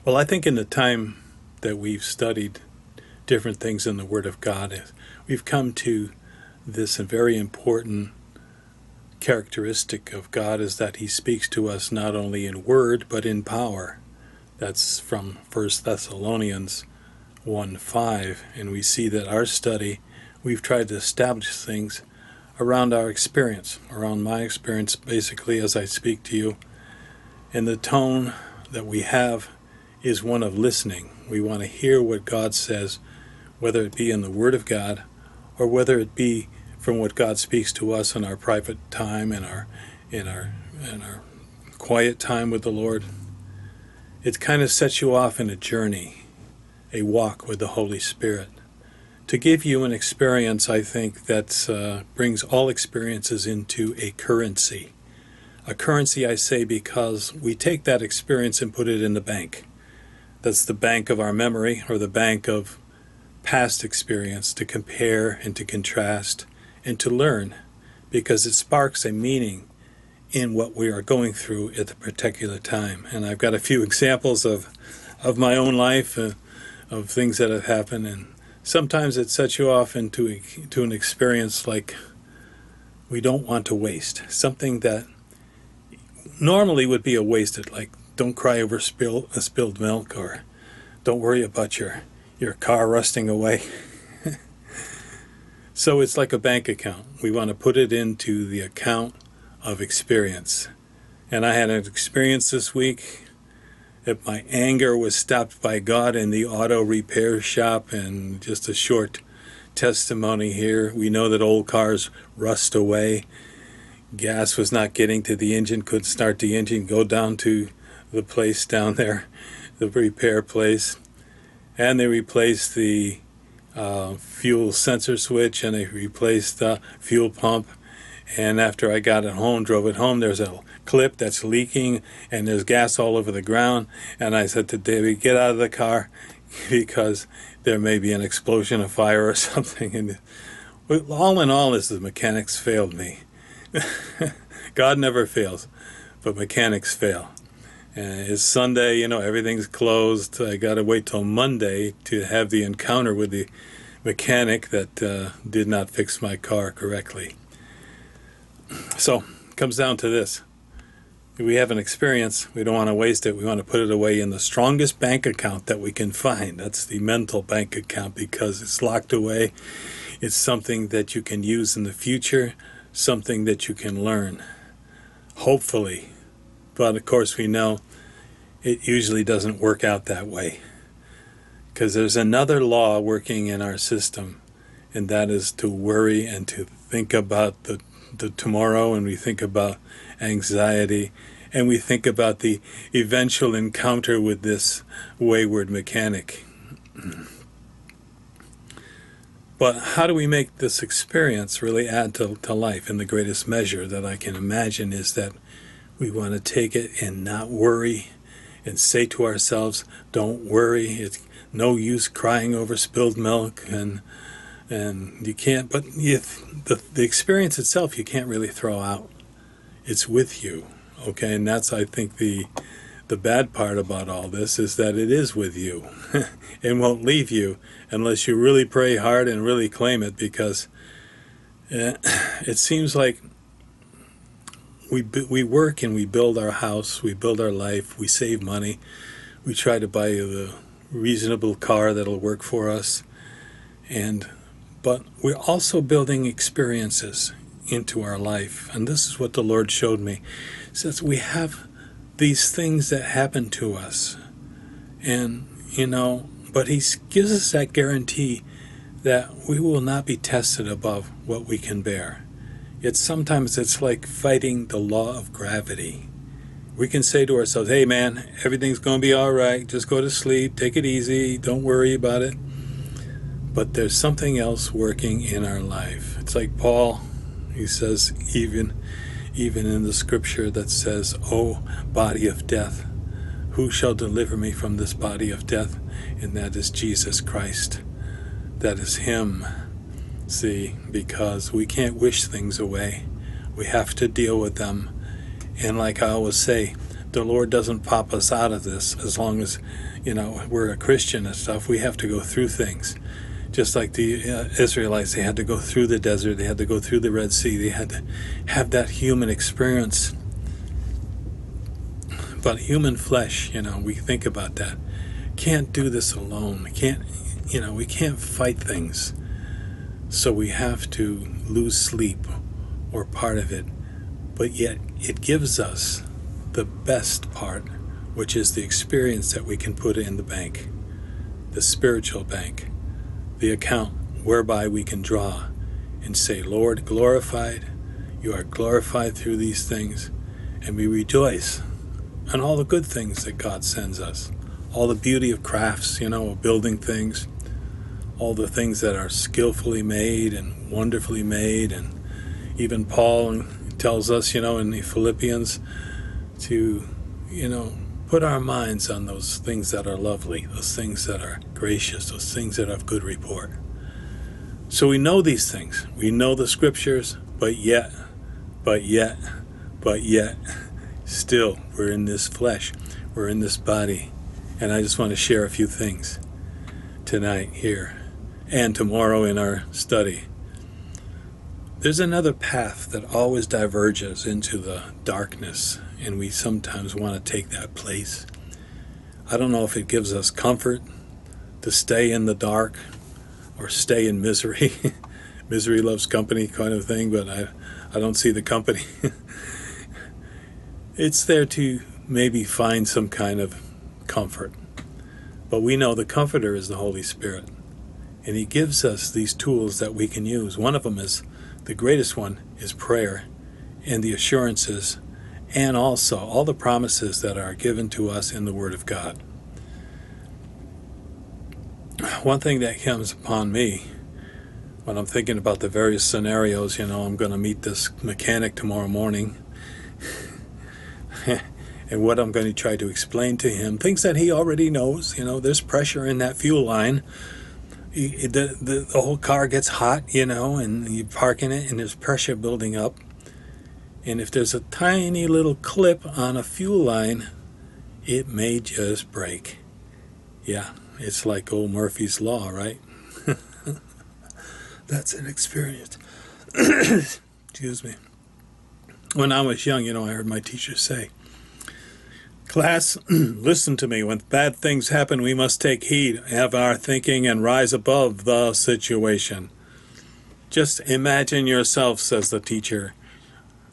Well, I think in the time that we've studied different things in the Word of God, we've come to this very important characteristic of God is that He speaks to us not only in word but in power. That's from 1 Thessalonians 1:5, and we see that our study, we've tried to establish things around our experience, around my experience basically as I speak to you, and the tone that we have is one of listening. We want to hear what God says, whether it be in the Word of God or whether it be from what God speaks to us in our private time and in our quiet time with the Lord. It kind of sets you off in a journey, a walk with the Holy Spirit. To give you an experience, I think, that brings all experiences into a currency. A currency, I say, because we take that experience and put it in the bank. That's the bank of our memory, or the bank of past experience, to compare and to contrast and to learn, because it sparks a meaning in what we are going through at the particular time. And I've got a few examples of my own life, of things that have happened, and sometimes it sets you off into an experience like we don't want to waste. Something that normally would be a wasted, like don't cry over spilled milk, or don't worry about your car rusting away. So it's like a bank account. We want to put it into the account of experience. And I had an experience this week that my anger was stopped by God in the auto repair shop. And just a short testimony here. We know that old cars rust away. Gas was not getting to the engine, couldn't start the engine. Go down to the place down there, the repair place, and they replaced the fuel sensor switch, and they replaced the fuel pump. And after I got it home, drove it home, there's a clip that's leaking and there's gas all over the ground. And I said to David, get out of the car because there may be an explosion, a fire or something. And all in all is the mechanics failed me. God never fails, but mechanics fail. It's Sunday, everything's closed. I got to wait till Monday to have the encounter with the mechanic that did not fix my car correctly. So it comes down to this. If we have an experience, we don't want to waste it. We want to put it away in the strongest bank account that we can find. That's the mental bank account, because it's locked away. It's something that you can use in the future, something that you can learn, hopefully. But of course we know it usually doesn't work out that way, because there's another law working in our system, and that is to worry and to think about the tomorrow, and we think about anxiety, and we think about the eventual encounter with this wayward mechanic. But how do we make this experience really add to life? In the greatest measure that I can imagine is that we want to take it and not worry, and say to ourselves, don't worry, it's no use crying over spilled milk, and you can't, but the experience itself you can't really throw out. It's with you, okay? And that's, I think, the bad part about all this is that it is with you. It won't leave you unless you really pray hard and really claim it, because it seems like we work and we build our house, we build our life, we save money, we try to buy the reasonable car that'll work for us, but we're also building experiences into our life. And this is what the Lord showed me. He says we have these things that happen to us, and but He gives us that guarantee that we will not be tested above what we can bear. Sometimes it's like fighting the law of gravity. We can say to ourselves, hey man, everything's going to be all right. Just go to sleep, take it easy, don't worry about it. But there's something else working in our life. It's like Paul, he says, even in the scripture that says, "Oh, body of death, who shall deliver me from this body of death?" And that is Jesus Christ. That is Him. See, because we can't wish things away. We have to deal with them. And like I always say, The Lord doesn't pop us out of this as long as, we're a Christian and stuff. We have to go through things. Just like the Israelites, they had to go through the desert, they had to go through the Red Sea, they had to have that human experience. But human flesh, we think about that. Can't do this alone. We can't fight things. So we have to lose sleep or part of it. But yet it gives us the best part, which is the experience that we can put in the bank, the spiritual bank, the account whereby we can draw and say, Lord, glorified, you are glorified through these things, and we rejoice on all the good things that God sends us, all the beauty of crafts, of building things, all the things that are skillfully made and wonderfully made. And even Paul tells us, in the Philippians, to, put our minds on those things that are lovely, those things that are gracious, those things that have good report. So we know these things. We know the scriptures, but yet, still, we're in this flesh. We're in this body. And I just want to share a few things tonight here and tomorrow in our study. There's another path that always diverges into the darkness, and we sometimes want to take that place. I don't know if it gives us comfort to stay in the dark or stay in misery. Misery loves company kind of thing, but I don't see the company. It's there to maybe find some kind of comfort. But we know the Comforter is the Holy Spirit, and He gives us these tools that we can use. One of them is, the greatest one is prayer and the assurances, and also all the promises that are given to us in the Word of God. One thing that comes upon me when I'm thinking about the various scenarios, I'm going to meet this mechanic tomorrow morning, and what I'm going to try to explain to him, things that he already knows. There's pressure in that fuel line. The whole car gets hot, and you park in it, and there's pressure building up. And if there's a tiny little clip on a fuel line, it may just break. Yeah, it's like old Murphy's Law, right? That's an experience. Excuse me. When I was young, I heard my teacher say, class, listen to me. When bad things happen, we must take heed, have our thinking, and rise above the situation. Just imagine yourself, says the teacher.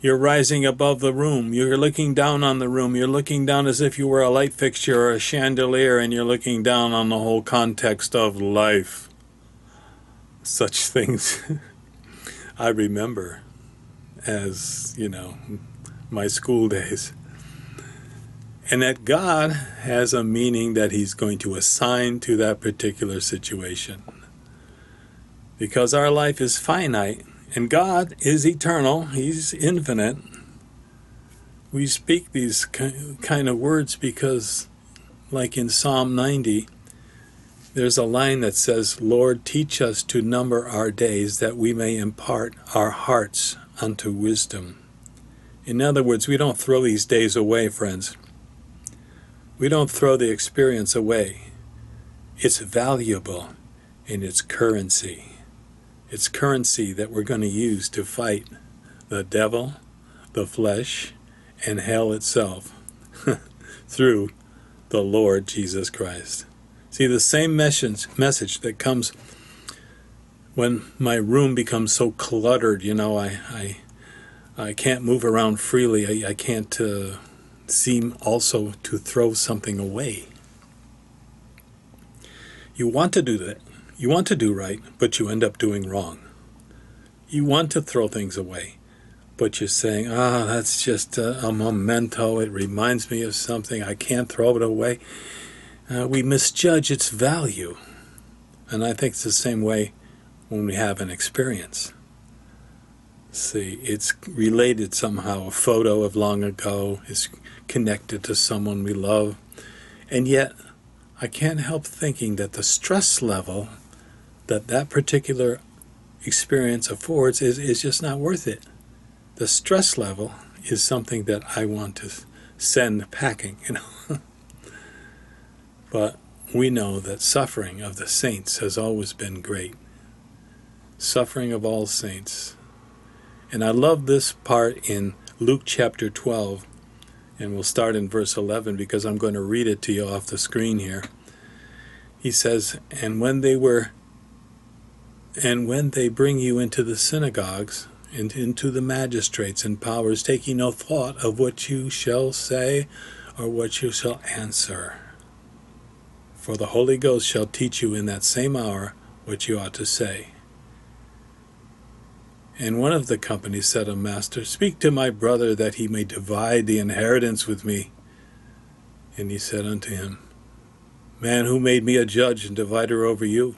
You're rising above the room. You're looking down on the room. You're looking down as if you were a light fixture or a chandelier, and you're looking down on the whole context of life. Such things I remember as, my school days. And that God has a meaning that He's going to assign to that particular situation. Because our life is finite, and God is eternal. He's infinite. We speak these kind of words because, like in Psalm 90, there's a line that says, Lord, teach us to number our days that we may impart our hearts unto wisdom. In other words, we don't throw these days away, friends. We don't throw the experience away. It's valuable, and it's currency. It's currency that we're going to use to fight the devil, the flesh, and hell itself through the Lord Jesus Christ. See, the same message that comes when my room becomes so cluttered, I can't move around freely. I can't seem also to throw something away. You want to do that. You want to do right, but you end up doing wrong. You want to throw things away, but you're saying, that's just a memento. It reminds me of something. I can't throw it away. We misjudge its value. And I think it's the same way when we have an experience. See, it's related somehow. A photo of long ago is connected to someone we love. And yet, I can't help thinking that the stress level that particular experience affords is just not worth it. The stress level is something that I want to send packing, But we know that suffering of the saints has always been great. Suffering of all saints. And I love this part in Luke chapter 12, and we'll start in verse 11 because I'm going to read it to you off the screen here. He says, and when they bring you into the synagogues, and into the magistrates and powers, taking no thought of what you shall say or what you shall answer. For the Holy Ghost shall teach you in that same hour what you ought to say. And one of the company said unto Master, speak to my brother that he may divide the inheritance with me. And he said unto him, man, who made me a judge and divider over you?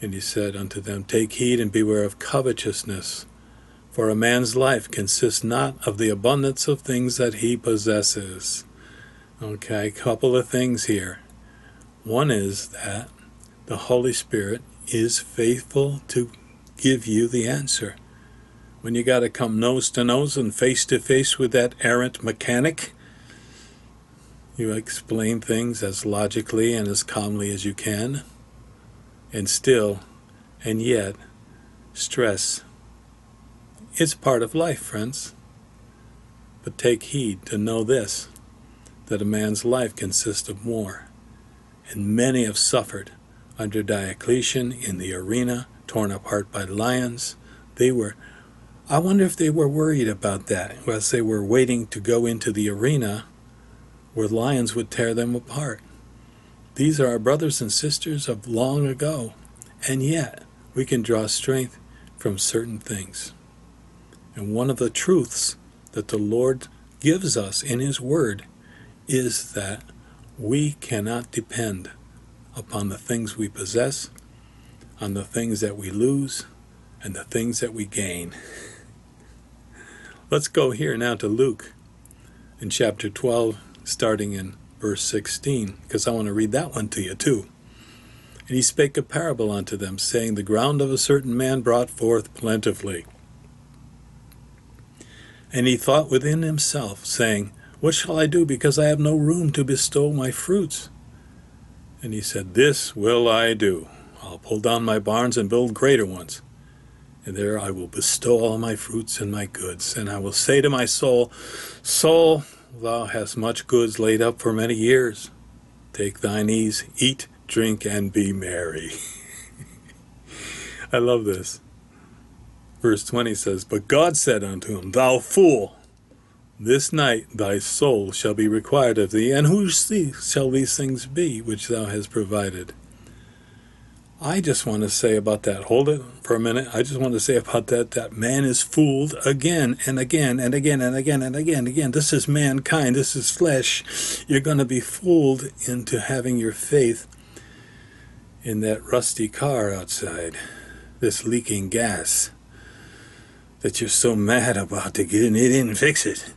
And he said unto them, take heed and beware of covetousness, for a man's life consists not of the abundance of things that he possesses. Okay, a couple of things here. One is that the Holy Spirit is faithful to give you the answer. When you got to come nose to nose and face to face with that errant mechanic, you explain things as logically and as calmly as you can, and yet, stress is part of life, friends. But take heed to know this, that a man's life consists of more. And many have suffered under Diocletian in the arena, torn apart by lions. I wonder if they were worried about that, as they were waiting to go into the arena where lions would tear them apart. These are our brothers and sisters of long ago, and yet we can draw strength from certain things. And one of the truths that the Lord gives us in His Word is that we cannot depend upon the things we possess, on the things that we lose, and the things that we gain. Let's go here now to Luke in chapter 12, starting in verse 16, because I want to read that one to you too. And he spake a parable unto them, saying, the ground of a certain man brought forth plentifully. And he thought within himself, saying, what shall I do, because I have no room to bestow my fruits? And he said, this will I do. I'll pull down my barns and build greater ones. And there I will bestow all my fruits and my goods. And I will say to my soul, soul, thou hast much goods laid up for many years. Take thine ease, eat, drink, and be merry. I love this. Verse 20 says, but God said unto him, thou fool, this night thy soul shall be required of thee, and whose shall these things be which thou hast provided? I just want to say about that, hold it for a minute, I just want to say about that man is fooled again and again and again and again and again and again. This is mankind, this is flesh. You're going to be fooled into having your faith in that rusty car outside, this leaking gas that you're so mad about to get in. They didn't fix it.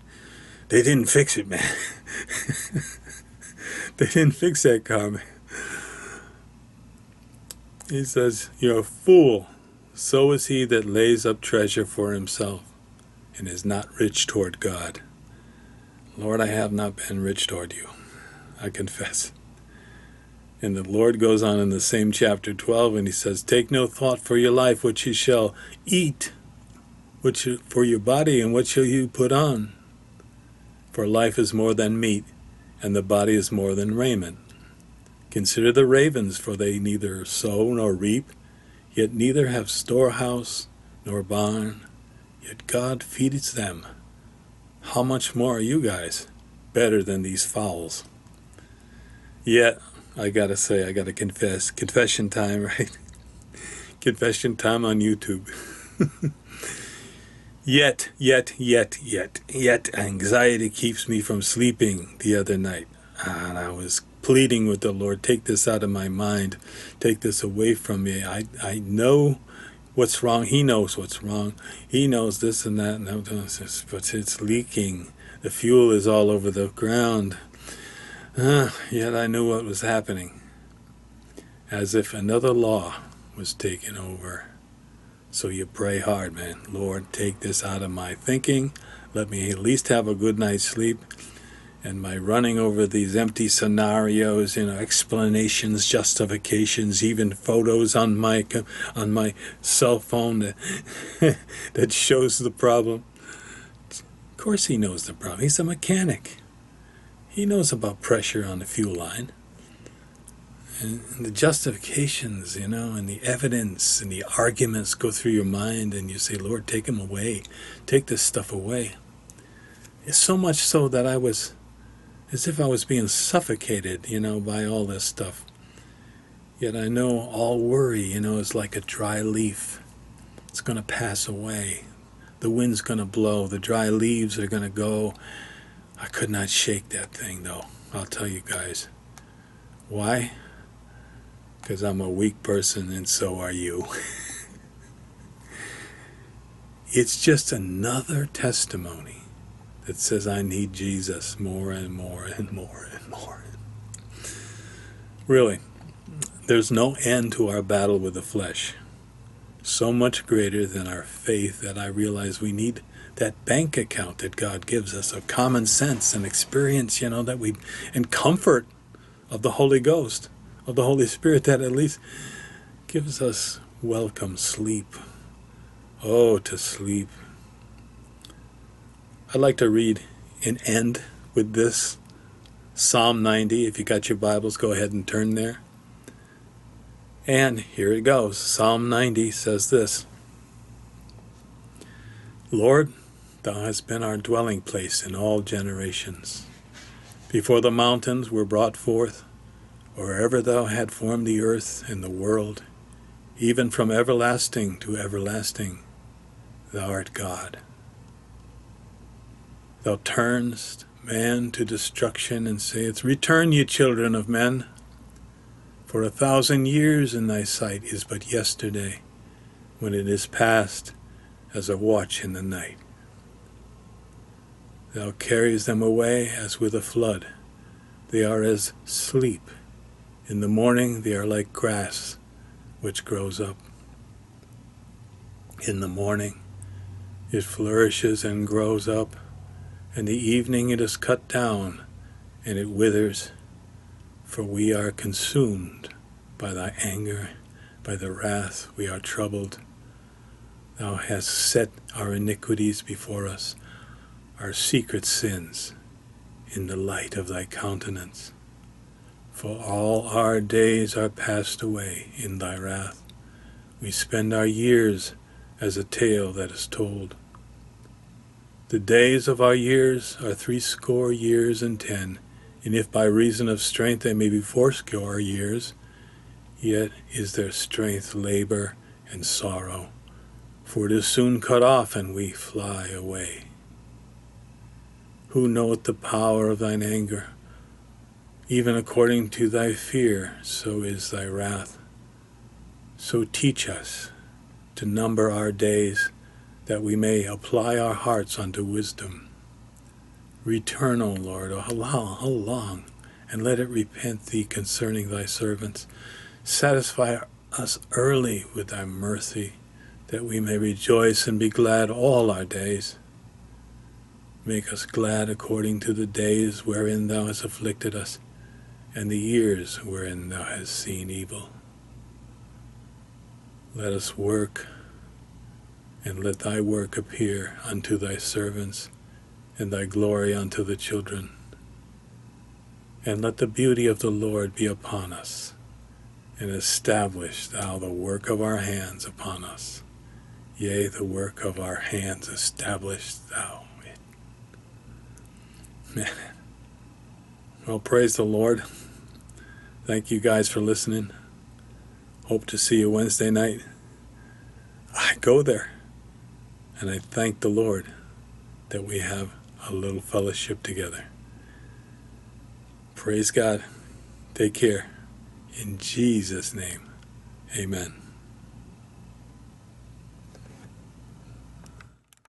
They didn't fix it, man. They didn't fix that car, man. He says, you're a fool. So is he that lays up treasure for himself and is not rich toward God. Lord, I have not been rich toward you, I confess. And the Lord goes on in the same chapter 12, and he says, take no thought for your life, what you shall eat, for your body, and what shall you put on? For life is more than meat, and the body is more than raiment. Consider the ravens, for they neither sow nor reap, yet neither have storehouse nor barn, yet God feedeth them. How much more are you guys better than these fowls? Yet, I gotta say, I gotta confess. Confession time, right? Confession time on YouTube. Yet, anxiety keeps me from sleeping the other night. And I was pleading with the Lord, take this out of my mind. Take this away from me. I know what's wrong. He knows what's wrong. He knows this and that, but it's leaking. The fuel is all over the ground. Yet I knew what was happening. As if another law was taken over. So you pray hard, man. Lord, take this out of my thinking. Let me at least have a good night's sleep. and my running over these empty scenarios, explanations, justifications, even photos on my cell phone that, that shows the problem. Of course he knows the problem. He's a mechanic. He knows about pressure on the fuel line. And the justifications, and the evidence and the arguments go through your mind, and you say, Lord, take him away. Take this stuff away. It's so much so that I was, as if I was being suffocated, by all this stuff. Yet I know all worry, is like a dry leaf. It's going to pass away. The wind's going to blow. The dry leaves are going to go. I could not shake that thing, though. I'll tell you guys. Why? Because I'm a weak person, and so are you. It's just another testimony that says I need Jesus more and more and more and more. Really, there's no end to our battle with the flesh. So much greater than our faith that I realize we need that bank account that God gives us of common sense and experience, and comfort of the Holy Ghost, of the Holy Spirit, that at least gives us welcome sleep. Oh, to sleep. I'd like to read and end with this Psalm 90. If you got your Bibles, go ahead and turn there. And here it goes. Psalm 90 says this: Lord, thou hast been our dwelling place in all generations. Before the mountains were brought forth, or ever thou had formed the earth and the world, even from everlasting to everlasting, thou art God. Thou turnest man to destruction, and sayest, Return, ye children of men, for 1,000 years in thy sight is but yesterday, when it is past as a watch in the night. Thou carriest them away as with a flood. They are as sleep. In the morning they are like grass which grows up. In the morning it flourishes and grows up. In the evening it is cut down, and it withers. For we are consumed by thy anger, by the wrath we are troubled. Thou hast set our iniquities before us, our secret sins, in the light of thy countenance. For all our days are passed away in thy wrath. We spend our years as a tale that is told. The days of our years are 80 years and 10, and if by reason of strength they may be 80 years, yet is their strength labor and sorrow, for it is soon cut off, and we fly away. Who knoweth the power of thine anger? Even according to thy fear, so is thy wrath. So teach us to number our days, that we may apply our hearts unto wisdom. Return, O Lord, how long, and let it repent thee concerning thy servants. Satisfy us early with thy mercy, that we may rejoice and be glad all our days. Make us glad according to the days wherein thou hast afflicted us, and the years wherein thou hast seen evil. Let us work, and let thy work appear unto thy servants, and thy glory unto the children. And let the beauty of the Lord be upon us, and establish thou the work of our hands upon us. Yea, the work of our hands establish thou it. Man. Well, praise the Lord. Thank you guys for listening. Hope to see you Wednesday night. I go there, and I thank the Lord that we have a little fellowship together. Praise God. Take care. In Jesus' name, amen.